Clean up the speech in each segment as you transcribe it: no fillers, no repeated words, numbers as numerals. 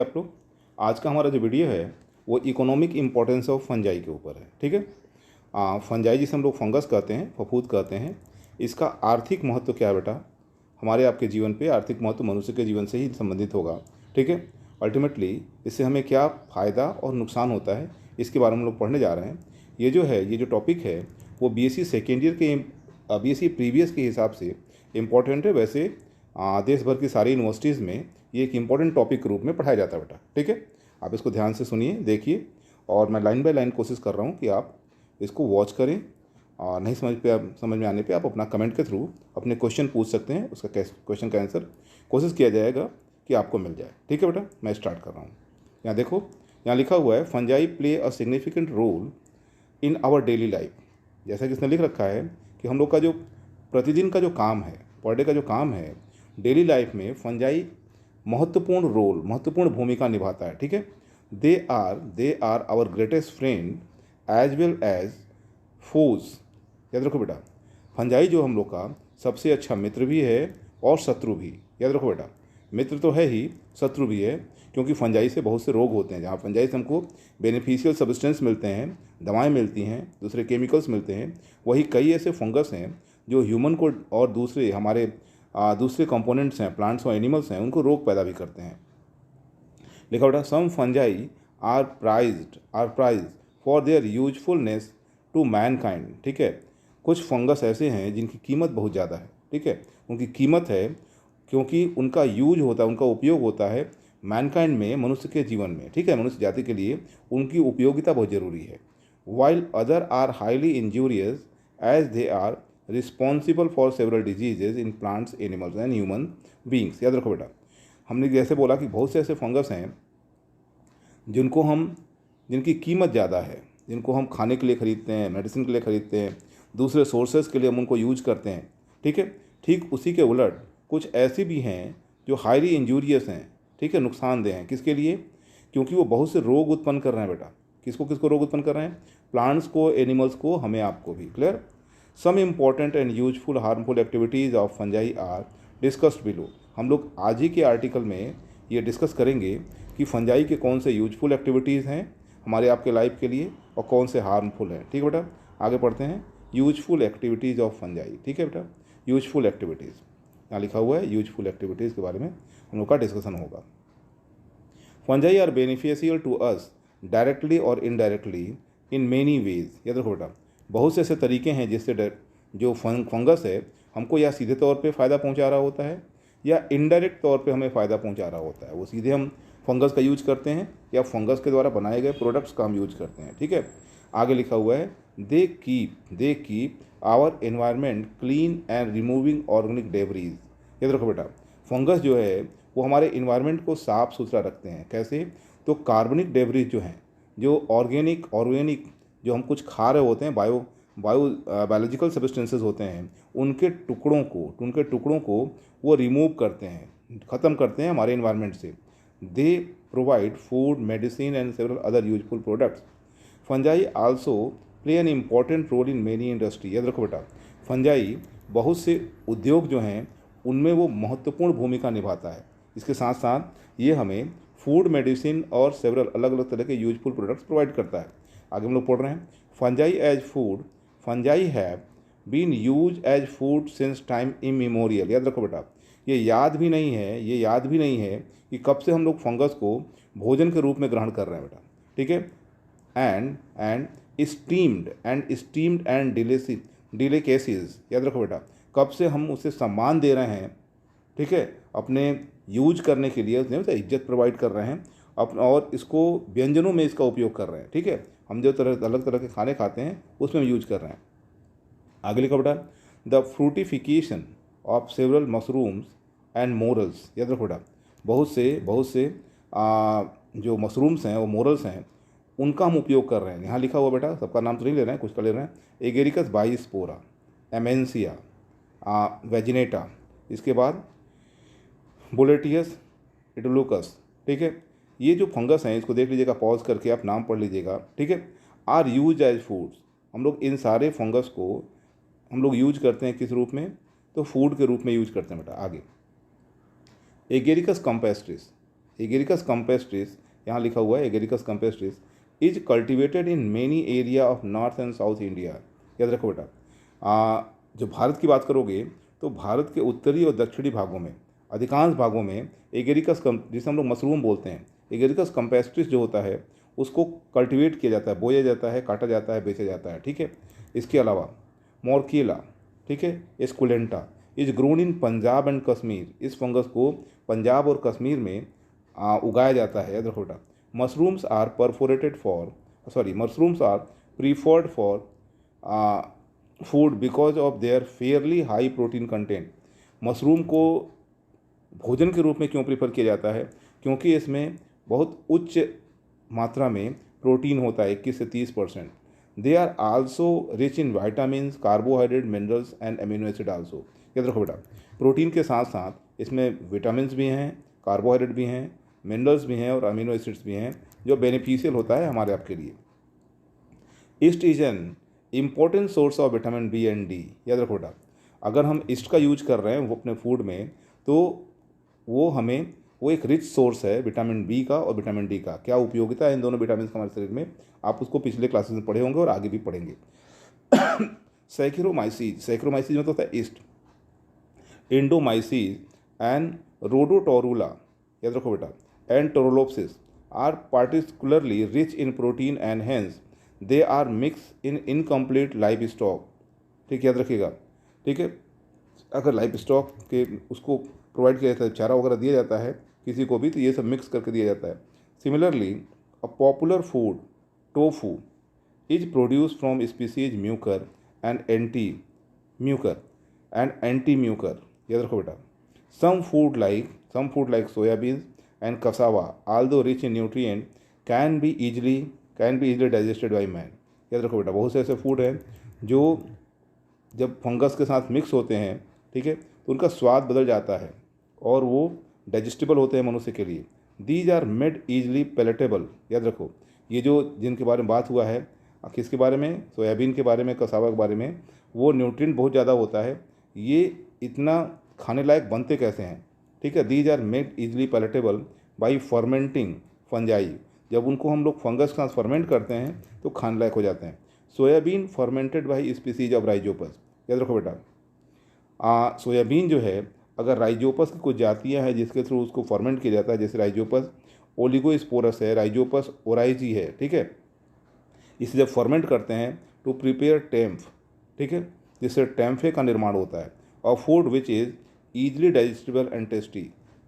आप लोग, आज का हमारा जो वीडियो है वो इकोनॉमिक इम्पोर्टेंस ऑफ फंजाई के ऊपर है। ठीक है। फंजाई जिसे हम लोग फंगस कहते हैं, फफूंद कहते हैं, इसका आर्थिक महत्व क्या है बेटा? हमारे आपके जीवन पे आर्थिक महत्व मनुष्य के जीवन से ही संबंधित होगा। ठीक है। अल्टीमेटली इससे हमें क्या फ़ायदा और नुकसान होता है, इसके बारे में हम लोग पढ़ने जा रहे हैं। ये जो टॉपिक है वो बीएससी सेकेंड ईयर के बीएससी प्रीवियस के हिसाब से इम्पॉर्टेंट है। वैसे देश भर की सारी यूनिवर्सिटीज़ में ये एक इम्पॉर्टेंट टॉपिक के रूप में पढ़ाया जाता है बेटा। ठीक है, आप इसको ध्यान से सुनिए, देखिए, और मैं लाइन बाय लाइन कोशिश कर रहा हूँ कि आप इसको वॉच करें। और नहीं समझ में आने पे आप अपना कमेंट के थ्रू अपने क्वेश्चन पूछ सकते हैं। उसका क्वेश्चन का आंसर कोशिश किया जाएगा कि आपको मिल जाए। ठीक है बेटा, मैं स्टार्ट कर रहा हूँ। यहाँ देखो, यहाँ लिखा हुआ है fungi play a significant role in our daily life. जैसा कि इसने लिख रखा है कि हम लोग का जो प्रतिदिन का जो काम है, पर डे का जो काम है, डेली लाइफ में फंजाई महत्वपूर्ण भूमिका निभाता है। ठीक है। They are our greatest friend as well as foes. याद रखो बेटा, फंजाई जो हम लोग का सबसे अच्छा मित्र भी है और शत्रु भी। याद रखो बेटा, मित्र तो है ही, शत्रु भी है, क्योंकि फंजाई से बहुत से रोग होते हैं। जहाँ फंजाई से हमको बेनिफिशियल सब्सटेंस मिलते हैं, दवाएं मिलती हैं, दूसरे केमिकल्स मिलते हैं, वही कई ऐसे फंगस हैं जो ह्यूमन को और दूसरे कंपोनेंट्स हैं, प्लांट्स और एनिमल्स हैं, उनको रोग पैदा भी करते हैं। लिखा बेटा, some fungi are prized for their usefulness to mankind. ठीक है, कुछ फंगस ऐसे हैं जिनकी कीमत बहुत ज़्यादा है। ठीक है, उनकी कीमत है क्योंकि उनका यूज होता है, उनका उपयोग होता है मैनकाइंड में, मनुष्य के जीवन में। ठीक है, मनुष्य जाति के लिए उनकी उपयोगिता बहुत ज़रूरी है। While other are highly injurious as they are responsible for several diseases in plants, animals and human beings. याद रखो बेटा, हमने जैसे बोला कि बहुत से ऐसे फंगस हैं जिनकी कीमत ज़्यादा है, जिनको हम खाने के लिए ख़रीदते हैं, मेडिसिन के लिए ख़रीदते हैं, दूसरे सोर्सेज के लिए हम उनको यूज करते हैं। ठीक है, ठीक उसी के उलट कुछ ऐसी भी हैं जो हाईली इंजूरियस हैं। ठीक है, नुकसानदेह हैं। किसके लिए? क्योंकि वो बहुत से रोग उत्पन्न कर रहे हैं बेटा। किसको किसको रोग उत्पन्न कर रहे हैं? प्लांट्स को, एनिमल्स को, हमें आपको भी। Clear? Some important and useful harmful activities of fungi are discussed below. हम लोग आज ही के आर्टिकल में ये डिस्कस करेंगे कि फंजाई के कौन से यूजफुल एक्टिविटीज़ हैं हमारे आपके लाइफ के लिए और कौन से हार्मफुल हैं। ठीक है बेटा, आगे पढ़ते हैं। Useful activities of fungi. ठीक है बेटा, यूजफुल एक्टिविटीज़ यहाँ लिखा हुआ है। यूजफुल एक्टिविटीज़ के बारे में हम लोग का डिस्कशन होगा। Fungi are beneficial to us directly और इनडायरेक्टली इन मेनी वेज। याद रखो बेटा, बहुत से ऐसे तरीके हैं जिससे जो फंगस है हमको या सीधे तौर पे फ़ायदा पहुंचा रहा होता है या इनडायरेक्ट तौर पे हमें फ़ायदा पहुंचा रहा होता है। वो सीधे हम फंगस का यूज करते हैं या फंगस के द्वारा बनाए गए प्रोडक्ट्स का हम यूज करते हैं। ठीक है, आगे लिखा हुआ है they keep our environment clean and removing organic debris. याद रखो बेटा, फंगस जो है वो हमारे इन्वायरमेंट को साफ़ सुथरा रखते हैं। कैसे? तो कार्बनिक डेब्रीज जो हैं, जो ऑर्गेनिक जो हम कुछ खा रहे होते हैं, बायोलॉजिकल सब्सटेंसेस होते हैं, उनके टुकड़ों को वो रिमूव करते हैं, ख़त्म करते हैं हमारे इन्वायरमेंट से। They provide food, medicine and several other useful products. Fungi also play an important role in many industry. याद रखो बेटा, फंजाई बहुत से उद्योग जो हैं उनमें वो महत्वपूर्ण भूमिका निभाता है। इसके साथ साथ ये हमें फूड, मेडिसिन और सेवरल अलग अलग तरह के यूजफुल प्रोडक्ट्स प्रोवाइड करता है। आगे हम लोग पढ़ रहे हैं, fungi have been use as food since time immemorial. याद रखो बेटा, ये याद भी नहीं है कि कब से हम लोग फंगस को भोजन के रूप में ग्रहण कर रहे हैं बेटा। ठीक है, एंड स्टीम्ड एंड डिलिकेसीज। याद रखो बेटा, कब से हम उसे सम्मान दे रहे हैं। ठीक है, अपने यूज करने के लिए उसने इज्जत प्रोवाइड कर रहे हैं और इसको व्यंजनों में इसका उपयोग कर रहे हैं। ठीक है, हम जो अलग तरह के खाने खाते हैं उसमें हम यूज कर रहे हैं। आगे लिखा बेटा, the fructification of several mushrooms and morels. याद रखो बेटा, बहुत से जो मशरूम्स हैं वो मोरल्स हैं, उनका हम उपयोग कर रहे हैं। यहाँ लिखा हुआ बेटा, सबका नाम तो नहीं ले रहे हैं, कुछ का ले रहे हैं। एगेरिकस बाइस्पोरा, एमेंसिया, वेजिनेटा, इसके बाद बोलेटियस इडुलुकस। ठीक है, ये जो फंगस हैं इसको देख लीजिएगा, पॉज करके आप नाम पढ़ लीजिएगा। ठीक है, आर यूज एज फूड्स। हम लोग इन सारे फंगस को हम लोग यूज करते हैं किस रूप में? तो फूड के रूप में यूज करते हैं बेटा। आगे, एगेरिकस कंपेस्ट्रिस, एगेरिकस कैम्पेस्ट्रिस, यहाँ लिखा हुआ है agaricus campestris is cultivated in many area of north and south India. याद रखो बेटा, जो भारत की बात करोगे तो भारत के उत्तरी और दक्षिणी भागों में, अधिकांश भागों में एगेरिकस जिसे हम लोग मशरूम बोलते हैं, एगेरिकस कैम्पेस्ट्रिस जो होता है उसको कल्टिवेट किया जाता है, बोया जाता है, काटा जाता है, बेचा जाता है। ठीक है, इसके अलावा मोरकेला, ठीक है, esculenta is grown in Punjab and Kashmir. इस फंगस को पंजाब और कश्मीर में उगाया जाता है। देखो बेटा, mushrooms are preferred for food because of their fairly high protein content. Mushroom को भोजन के रूप में क्यों प्रीफर किया जाता है? क्योंकि इसमें बहुत उच्च मात्रा में प्रोटीन होता है, 21 से 30%। They are also rich in vitamin, carbohydrate, minerals and amino acid also. याद रखो बेटा, प्रोटीन के साथ साथ इसमें विटामिन भी हैं, कार्बोहाइड्रेट भी हैं, मिनरल्स भी हैं और अमीनो एसिड्स भी हैं, जो बेनिफिशियल होता है हमारे आपके लिए। Yeast is an important source of vitamin B and D. याद रखो बेटा, अगर हम ईस्ट का यूज कर रहे हैं वो अपने फूड में, तो वो एक रिच सोर्स है विटामिन बी का और विटामिन डी का। क्या उपयोगिता है इन दोनों विटामिन का हमारे शरीर में, आप उसको पिछले क्लासेस में पढ़े होंगे और आगे भी पढ़ेंगे। सैक्रोमाइसीज मतलब होता है ईस्ट, इंडोमाइसीज एंड रोडोटोरुला, याद रखो बेटा, and Torulopsis are particularly rich in protein and hence they are mix in incomplete life stock. ठीक, याद रखिएगा। ठीक है, अगर लाइफ स्टॉक के उसको प्रोवाइड किया जाता है, चारा वगैरह दिया जाता है किसी को भी, तो ये सब मिक्स करके दिया जाता है। Similarly a popular food tofu is produce from species Mucor and anti Mucor. याद रखो बेटा, some food like soybeans and cassava although rich in nutrient can be easily digested by man। याद रखो बेटा, बहुत से ऐसे फूड हैं जो जब फंगस के साथ मिक्स होते हैं, ठीक है, तो उनका स्वाद बदल जाता है और वो डाइजेस्टिबल होते हैं मनुष्य के लिए। These are made easily palatable. याद रखो, ये जो जिनके बारे में बात हुआ है, किसके बारे में? सोयाबीन के बारे में, कसावा के बारे में। वो न्यूट्रिएंट बहुत ज़्यादा होता है, ये इतना खाने लायक बनते कैसे हैं? ठीक है, these are made easily palatable by fermenting fungi. जब उनको हम लोग फंगस का फर्मेंट करते हैं तो खाने लायक हो जाते हैं। Soybean fermented by species of Rhizopus. याद रखो बेटा, सोयाबीन जो है, अगर राइजोपस की कुछ जातियाँ हैं जिसके थ्रू उसको फर्मेंट किया जाता है, जैसे राइजोपस ओलिगोस्पोरस है, राइजोपस ओराइजी है, ठीक है, इसे जब फर्मेंट करते हैं टू प्रिपेयर टेम्फ, ठीक है, जिससे टेम्फे का निर्माण होता है। और food which is easily digestible and tasty.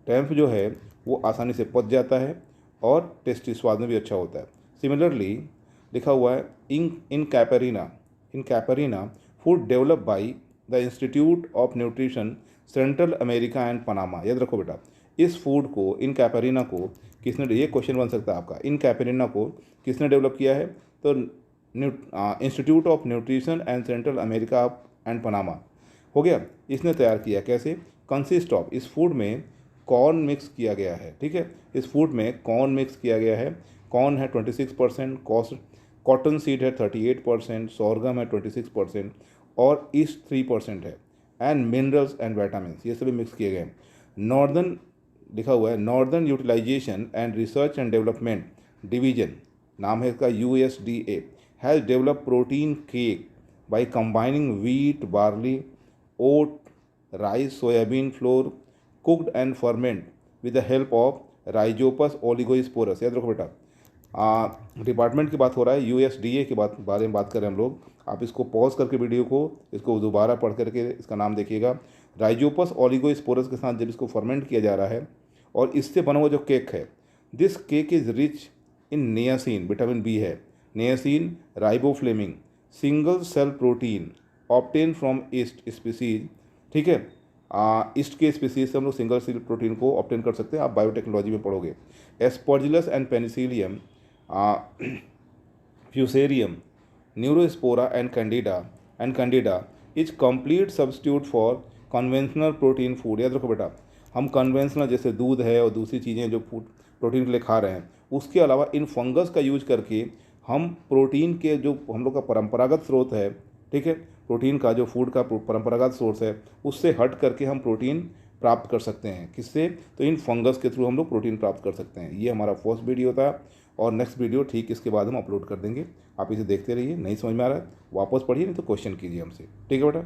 Tempeh जो है वो आसानी से पच जाता है और टेस्टी, स्वाद में भी अच्छा होता है। सिमिलरली लिखा हुआ है in Caparina food develop by the institute of nutrition Central America and Panama. याद रखो बेटा, इस फूड को, इन कैपेरिना को किसने, ये क्वेश्चन बन सकता है आपका, इन कैपेरिना को किसने डेवलप किया है? तो institute of nutrition and central America and Panama हो गया, इसने तैयार किया। कैसे? कंसिस्ट ऑफ, इस फूड में कॉर्न मिक्स किया गया है। ठीक है, इस फूड में कॉर्न मिक्स किया गया है। कॉर्न है 26%, कॉटन सीड है 38%, सोरगम है 26% और ईस्ट 3% है, एंड मिनरल्स एंड विटामिन, ये सभी मिक्स किए गए हैं। नॉर्दर्न लिखा हुआ है, northern utilisation and research and development division, नाम है इसका USDA, has develop protein cake by combining wheat, barley, oat, rice, soybean flour, cooked and ferment with the help of Rhizopus oligosporus। याद रखो बेटा, डिपार्टमेंट की बात हो रहा है, USDA के बारे में बात कर रहे हैं हम लोग। आप इसको पॉज करके वीडियो को, इसको दोबारा पढ़ करके इसका नाम देखिएगा। राइजोपस ओलिगोस्पोरस के साथ जब इसको फर्मेंट किया जा रहा है और इससे बना हुआ जो केक है, this cake is rich in niacin, vitamin B है, niacin, riboflavin, single cell protein obtain from yeast species. ठीक है, ईस्ट के स्पीसीज से हम लोग सिंगल सेल प्रोटीन को ऑब्टेन कर सकते हैं, आप बायोटेक्नोलॉजी में पढ़ोगे। Aspergillus and Penicillium, Fusarium, Neurospora and Candida is complete substitute for conventional protein food. याद रखो बेटा, हम कन्वेंशनल जैसे दूध है और दूसरी चीज़ें जो फूड प्रोटीन के लिए खा रहे हैं, उसके अलावा इन फंगस का यूज करके हम प्रोटीन के जो हम लोग का परंपरागत स्रोत है, ठीक है, प्रोटीन का जो फूड का परंपरागत सोर्स है, उससे हट करके हम प्रोटीन प्राप्त कर सकते हैं। किससे? तो इन फंगस के थ्रू हम लोग प्रोटीन प्राप्त कर सकते हैं। ये हमारा फर्स्ट वीडियो था और नेक्स्ट वीडियो ठीक इसके बाद हम अपलोड कर देंगे। आप इसे देखते रहिए। नहीं समझ में आ रहा है वापस पढ़िए, नहीं तो क्वेश्चन कीजिए हमसे। ठीक है बेटा।